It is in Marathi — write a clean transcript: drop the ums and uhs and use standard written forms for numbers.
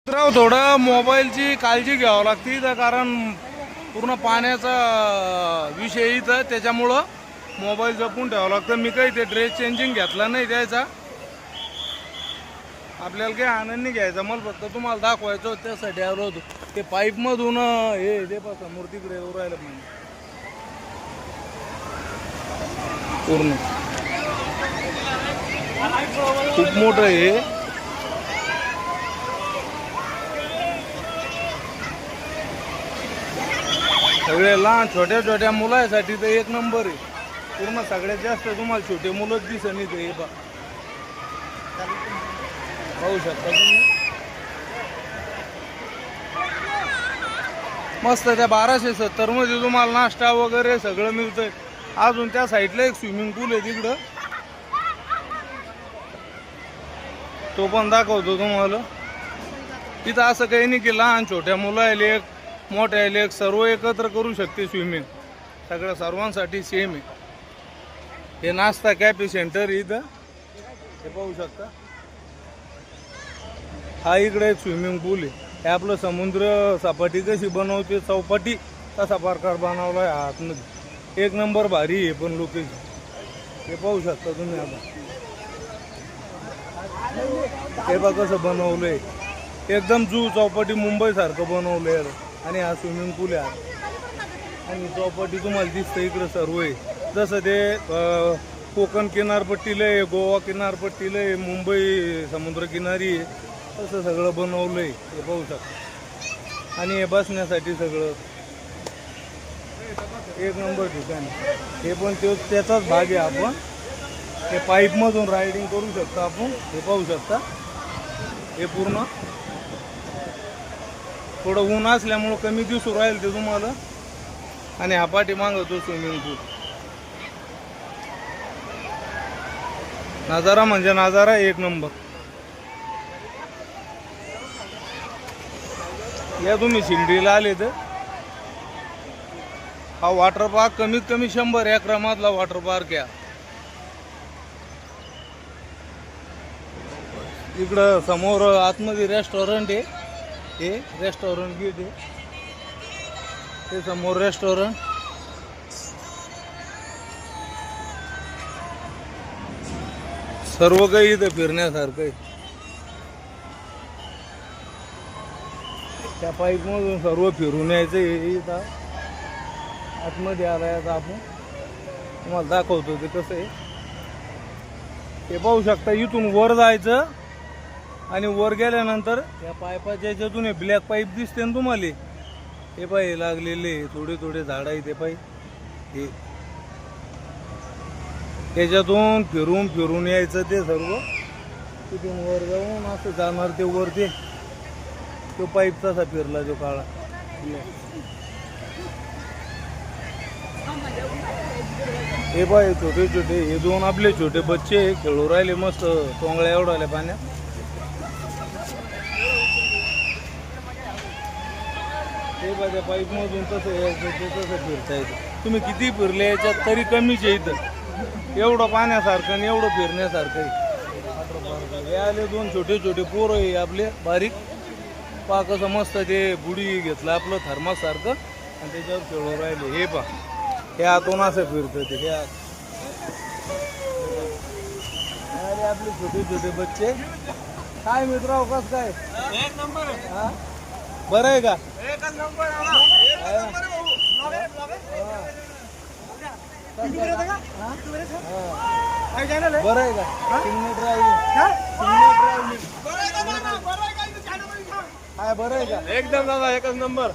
राव थोडं मोबाईलची काळजी घ्यावं लागते तर कारण पूर्ण पाण्याचा विषय इथं त्याच्यामुळं मोबाईल जपून ठेवावं लागतं. मी काही ते ड्रेस चेंजिंग घेतला नाही त्याचा, आपल्याला काही आनंद नाही घ्यायचा, मला फक्त तुम्हाला दाखवायचं होतं त्यासाठी आलो होतो. ते पाईपमधून हे ते पासून मूर्तीकडे येऊ राहिलं म्हणजे पूर्ण खूप मोठं हे. सगळे लहान छोट्या छोट्या मुलांसाठी तर एक नंबर आहे. पूर्ण सगळ्यात जास्त तुम्हाला छोटे मुलंच दिसन इथे. हे पाहू शकता तुम्ही, मस्त. त्या 1270 मध्ये तुम्हाला नाश्ता वगैरे सगळं मिळतंय. अजून त्या साईडला एक स्विमिंग पूल आहे तिकडं, तो पण दाखवतो तुम्हाला. तिथं असं काही नाही की लहान छोट्या मुलायले एक मोठ्या एक सर्व एकत्र करू शकते स्विमिंग. सगळं सर्वांसाठी सेम आहे. हे नाश्ता कॅफे सेंटर इथं हे पाहू शकता. हा इकडे एक स्विमिंग पूल आहे. हे आपलं समुद्र सपाटी कशी बनवते चौपाटी तसा प्रकार बनवला आहे आतमध्ये. एक नंबर भारी आहे पण लोकेशन. हे पाहू शकता तुम्ही. आता हे बघा कसं बनवलंय, एकदम जू चौपाटी मुंबई सारखं बनवलंय. आणि हा स्विमिंग पूल आहे आणि चौपाटी तुम्हाला दिसतं इकडं सर्व आहे. जसं ते कोकण किनारपट्टीला आहे, गोवा किनारपट्टीला आहे, मुंबई समुद्रकिनारी आहे, तसं सगळं बनवलं आहे. हे पाहू शकता. आणि हे बसण्यासाठी सगळं एक नंबर ठिकाण. हे पण त्याचाच भाग आहे. आपण हे पाईपमधून रायडिंग करू शकता आपण. हे पाहू शकता. हे पूर्ण थोडं ऊन असल्यामुळं कमी दिवस राहील ते तुम्हाला. आणि हा पाठीमागं तो स्विमिंग पूल. नजारा म्हणजे नजारा एक नंबर. या तुम्ही शिर्डीला आले तर हा वॉटर पार्क कमीत कमी 100 एकरामधला वॉटर पार्क आहे. इकडं समोर आतमध्ये रेस्टॉरंट आहे. हे रेस्टॉरंट गेट आहे. ते समोर रेस्टॉरंट. सर्व काही इथं फिरण्यासारखं आहे. त्या पाईपमधून सर्व फिरून यायचं. इथं आतमध्ये आलाय आता आपण तुम्हाला दाखवतो ते कसं आहे. हे पाहू शकता. इथून वर जायचं आणि वर गेल्यानंतर या पाईपाच्या याच्यातून हे ब्लॅक पाईप दिसते ना तुम्हाला. हे पाय लागलेले थोडे थोडे झाड आहे. ते पाय हे त्याच्यातून फिरून फिरून यायचं. ते सर्व तिथून वर जाऊन असं जाणार. ते वर तो पाईप तसा फिरला जो काळा. हे पाय छोटे छोटे हे दोन आपले छोटे बच्चे खेळू राहिले मस्त टोंगळ्या एवढ्या पाण्यात. हे बघा पाईपमधून तसं यायचं ते तसं फिरता येतं. तुम्ही किती फिरले याच्यात तरी कमीच आहे इथं. एवढं पाण्यासारखं आणि एवढं फिरण्यासारखं आहे. हे आले दोन छोटे छोटे पोरं आहे आपले बारीक. पहा कसं मस्त ते बुडी घेतलं आपलं थर्मासारखं आणि त्याच्यावर खेळू राहिले. हे पहा हे आतून असं फिरतं ते. हे अरे आपले छोटे छोटे बच्चे. काय मित्र कसं काय? एक नंबर. हा बरं आहे का? एकच नंबर. बरं आहे का? Signal driving. काय बरं आहे का? एकदम दादा एकच नंबर.